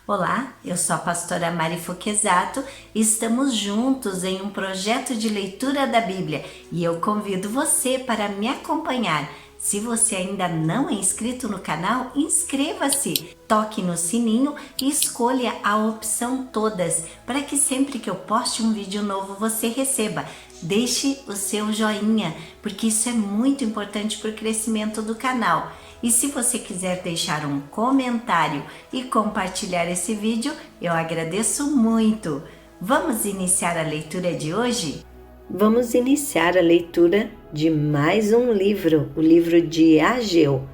Olá, eu sou a pastora Mari Foquesato e estamos juntos em um projeto de leitura da Bíblia e eu convido você para me acompanhar. Se você ainda não é inscrito no canal, inscreva-se, toque no sininho e escolha a opção todas para que sempre que eu poste um vídeo novo você receba. Deixe o seu joinha, porque isso é muito importante para o crescimento do canal. E se você quiser deixar um comentário e compartilhar esse vídeo, eu agradeço muito. Vamos iniciar a leitura de hoje? Vamos iniciar a leitura de mais um livro, o livro de Ageu.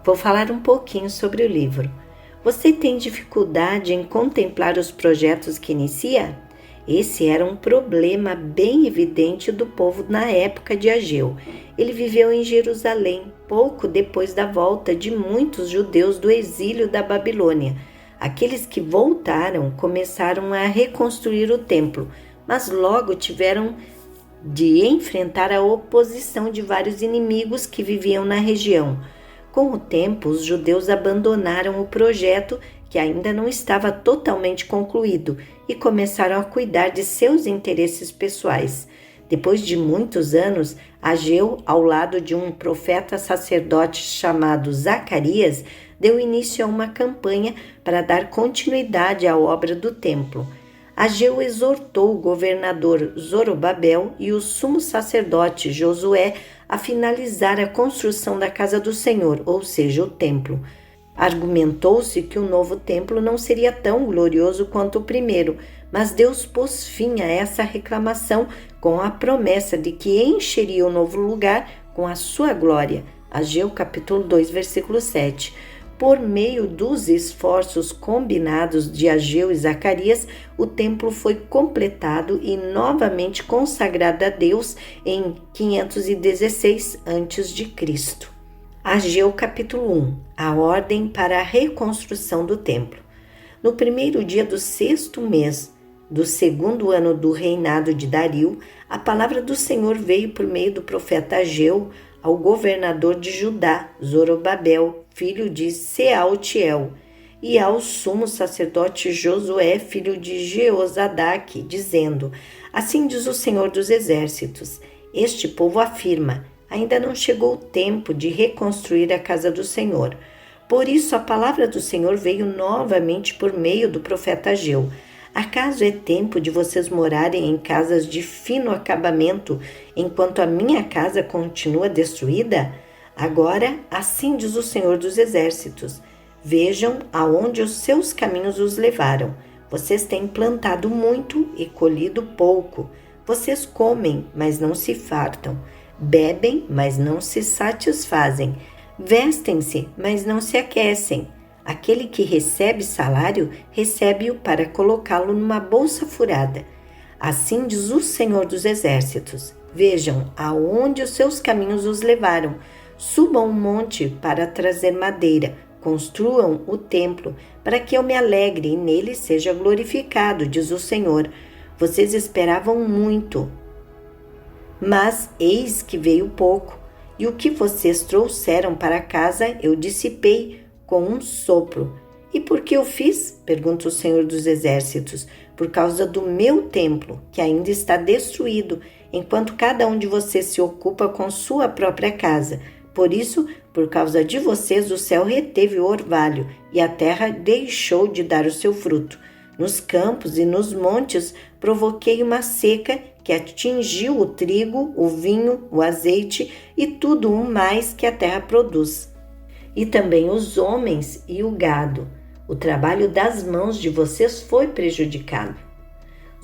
Vou falar um pouquinho sobre o livro. Você tem dificuldade em contemplar os projetos que inicia? Esse era um problema bem evidente do povo na época de Ageu. Ele viveu em Jerusalém, pouco depois da volta de muitos judeus do exílio da Babilônia. Aqueles que voltaram começaram a reconstruir o templo, mas logo tiveram de enfrentar a oposição de vários inimigos que viviam na região. Com o tempo, os judeus abandonaram o projeto, que ainda não estava totalmente concluído, e começaram a cuidar de seus interesses pessoais. Depois de muitos anos, Ageu, ao lado de um profeta sacerdote chamado Zacarias, deu início a uma campanha para dar continuidade à obra do templo. Ageu exortou o governador Zorobabel e o sumo sacerdote Josué a finalizar a construção da casa do Senhor, ou seja, o templo. Argumentou-se que o novo templo não seria tão glorioso quanto o primeiro, mas Deus pôs fim a essa reclamação com a promessa de que encheria o novo lugar com a sua glória. Ageu capítulo 2, versículo 7. Por meio dos esforços combinados de Ageu e Zacarias, o templo foi completado e novamente consagrado a Deus em 516 a.C. Ageu capítulo 1. A ordem para a reconstrução do templo. No primeiro dia do 6º mês do 2º ano do reinado de Dario, a palavra do Senhor veio por meio do profeta Ageu ao governador de Judá, Zorobabel, filho de Sealtiel, e ao sumo sacerdote Josué, filho de Jeozadaque, dizendo: Assim diz o Senhor dos Exércitos, este povo afirma, ainda não chegou o tempo de reconstruir a casa do Senhor. Por isso a palavra do Senhor veio novamente por meio do profeta Ageu. Acaso é tempo de vocês morarem em casas de fino acabamento, enquanto a minha casa continua destruída? Agora, assim diz o Senhor dos Exércitos, vejam aonde os seus caminhos os levaram. Vocês têm plantado muito e colhido pouco. Vocês comem, mas não se fartam. Bebem, mas não se satisfazem. Vestem-se, mas não se aquecem. Aquele que recebe salário, recebe-o para colocá-lo numa bolsa furada. Assim diz o Senhor dos Exércitos. Vejam aonde os seus caminhos os levaram. Subam um monte para trazer madeira. Construam o templo, para que eu me alegre e nele seja glorificado, diz o Senhor. Vocês esperavam muito, mas eis que veio pouco. E o que vocês trouxeram para casa eu dissipei com um sopro. E por que eu fiz? Pergunta o Senhor dos Exércitos. Por causa do meu templo, que ainda está destruído, enquanto cada um de vocês se ocupa com sua própria casa. Por isso, por causa de vocês, o céu reteve o orvalho e a terra deixou de dar o seu fruto. Nos campos e nos montes provoquei uma seca que atingiu o trigo, o vinho, o azeite e tudo o mais que a terra produz. E também os homens e o gado. O trabalho das mãos de vocês foi prejudicado.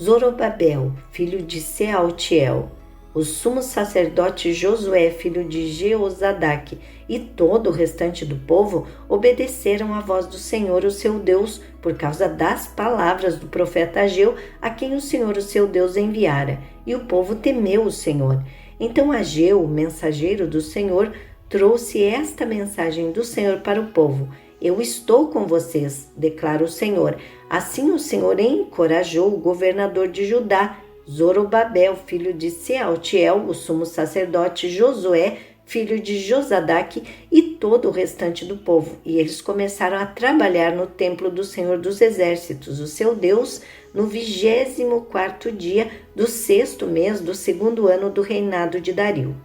Zorobabel, filho de Sealtiel, o sumo sacerdote Josué, filho de Jeozadaque, e todo o restante do povo obedeceram à voz do Senhor, o seu Deus, por causa das palavras do profeta Ageu, a quem o Senhor, o seu Deus, enviara. E o povo temeu o Senhor. Então Ageu, o mensageiro do Senhor, trouxe esta mensagem do Senhor para o povo. Eu estou com vocês, declara o Senhor. Assim o Senhor encorajou o governador de Judá, Zorobabel, filho de Sealtiel, o sumo sacerdote Josué, filho de Josadaque, e todo o restante do povo. E eles começaram a trabalhar no templo do Senhor dos Exércitos, o seu Deus, no 24º dia do 6º mês do 2º ano do reinado de Dario.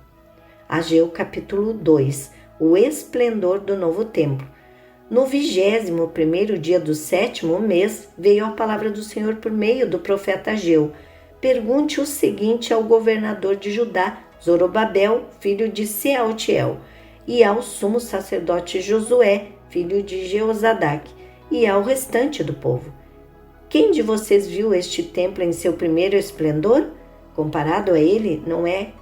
Ageu capítulo 2. O esplendor do novo templo. No 21º dia do 7º mês, veio a palavra do Senhor por meio do profeta Ageu. Pergunte o seguinte ao governador de Judá, Zorobabel, filho de Sealtiel, e ao sumo sacerdote Josué, filho de Jeozadaque, e ao restante do povo. Quem de vocês viu este templo em seu primeiro esplendor? Comparado a ele, não é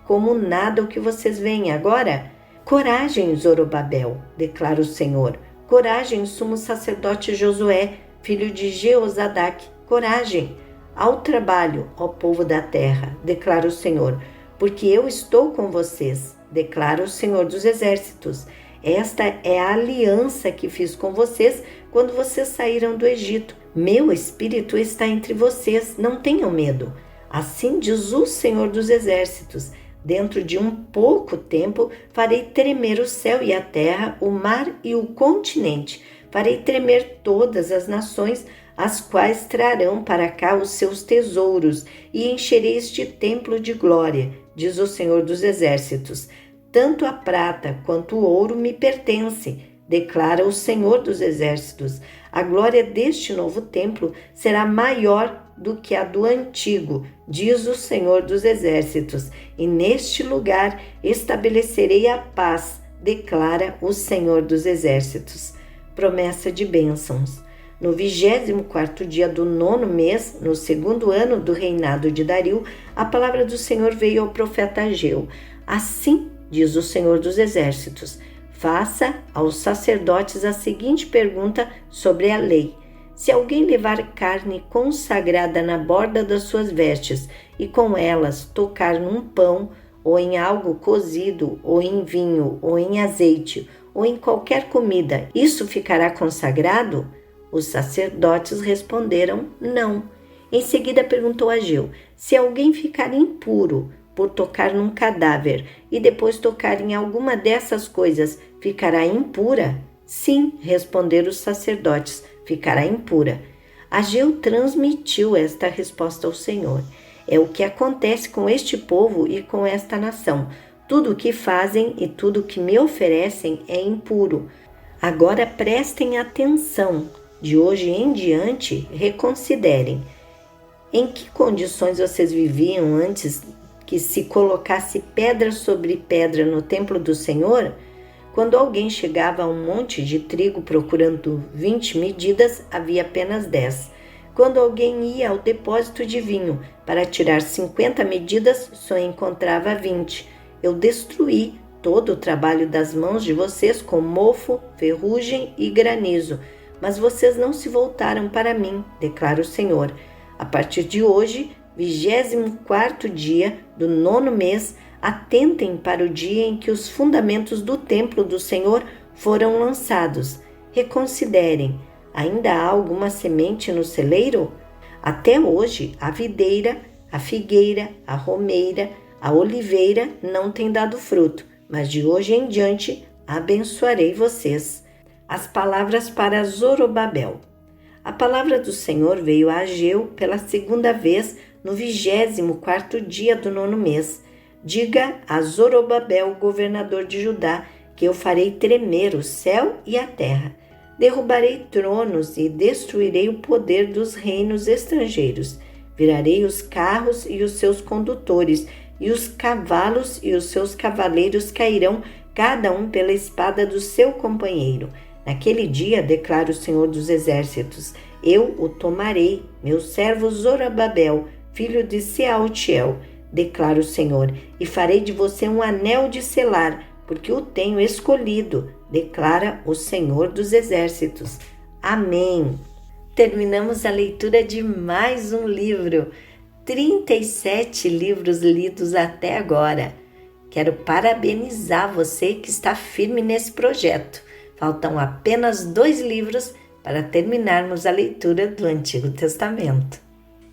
como nada o que vocês veem agora? Coragem, Zorobabel, declara o Senhor. Coragem, sumo sacerdote Josué, filho de Jeozadaque. Coragem. Ao trabalho, ó povo da terra, declara o Senhor, porque eu estou com vocês, declara o Senhor dos Exércitos. Esta é a aliança que fiz com vocês quando vocês saíram do Egito. Meu espírito está entre vocês, não tenham medo. Assim diz o Senhor dos Exércitos. Dentro de um pouco tempo farei tremer o céu e a terra, o mar e o continente. Farei tremer todas as nações, as quais trarão para cá os seus tesouros, e encherei este templo de glória, diz o Senhor dos Exércitos. Tanto a prata quanto o ouro me pertence, declara o Senhor dos Exércitos. A glória deste novo templo será maior do que a do antigo, diz o Senhor dos Exércitos, e neste lugar estabelecerei a paz, declara o Senhor dos Exércitos. Promessa de bênçãos. No 24º dia do 9º mês, no 2º ano do reinado de Dario, a palavra do Senhor veio ao profeta Ageu. Assim diz o Senhor dos Exércitos: faça aos sacerdotes a seguinte pergunta sobre a lei. Se alguém levar carne consagrada na borda das suas vestes e com elas tocar num pão, ou em algo cozido, ou em vinho, ou em azeite, ou em qualquer comida, isso ficará consagrado? Os sacerdotes responderam não. Em seguida perguntou Ageu: se alguém ficar impuro por tocar num cadáver e depois tocar em alguma dessas coisas, ficará impura? Sim, responderam os sacerdotes, ficará impura. Ageu transmitiu esta resposta ao Senhor. É o que acontece com este povo e com esta nação. Tudo o que fazem e tudo o que me oferecem é impuro. Agora prestem atenção. De hoje em diante, reconsiderem. Em que condições vocês viviam antes que se colocasse pedra sobre pedra no templo do Senhor? Quando alguém chegava a um monte de trigo procurando 20 medidas, havia apenas 10. Quando alguém ia ao depósito de vinho para tirar 50 medidas, só encontrava 20. Eu destruí todo o trabalho das mãos de vocês com mofo, ferrugem e granizo, mas vocês não se voltaram para mim, declara o Senhor. A partir de hoje, 24º dia do 9º mês, atentem para o dia em que os fundamentos do templo do Senhor foram lançados. Reconsiderem, ainda há alguma semente no celeiro? Até hoje, a videira, a figueira, a romeira, a oliveira não têm dado fruto, mas de hoje em diante abençoarei vocês. As palavras para Zorobabel. A palavra do Senhor veio a Ageu pela segunda vez no 24º dia do 9º mês. Diga a Zorobabel, governador de Judá, que eu farei tremer o céu e a terra. Derrubarei tronos e destruirei o poder dos reinos estrangeiros. Virarei os carros e os seus condutores, e os cavalos e os seus cavaleiros cairão, cada um pela espada do seu companheiro. Naquele dia, declara o Senhor dos Exércitos, eu o tomarei, meu servo Zorobabel, filho de Sealtiel, declara o Senhor, e farei de você um anel de selar, porque o tenho escolhido, declara o Senhor dos Exércitos. Amém. Terminamos a leitura de mais um livro, 37 livros lidos até agora. Quero parabenizar você que está firme nesse projeto. Faltam apenas 2 livros para terminarmos a leitura do Antigo Testamento.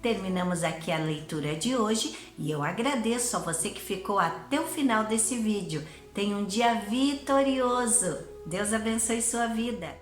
Terminamos aqui a leitura de hoje e eu agradeço a você que ficou até o final desse vídeo. Tenha um dia vitorioso. Deus abençoe sua vida.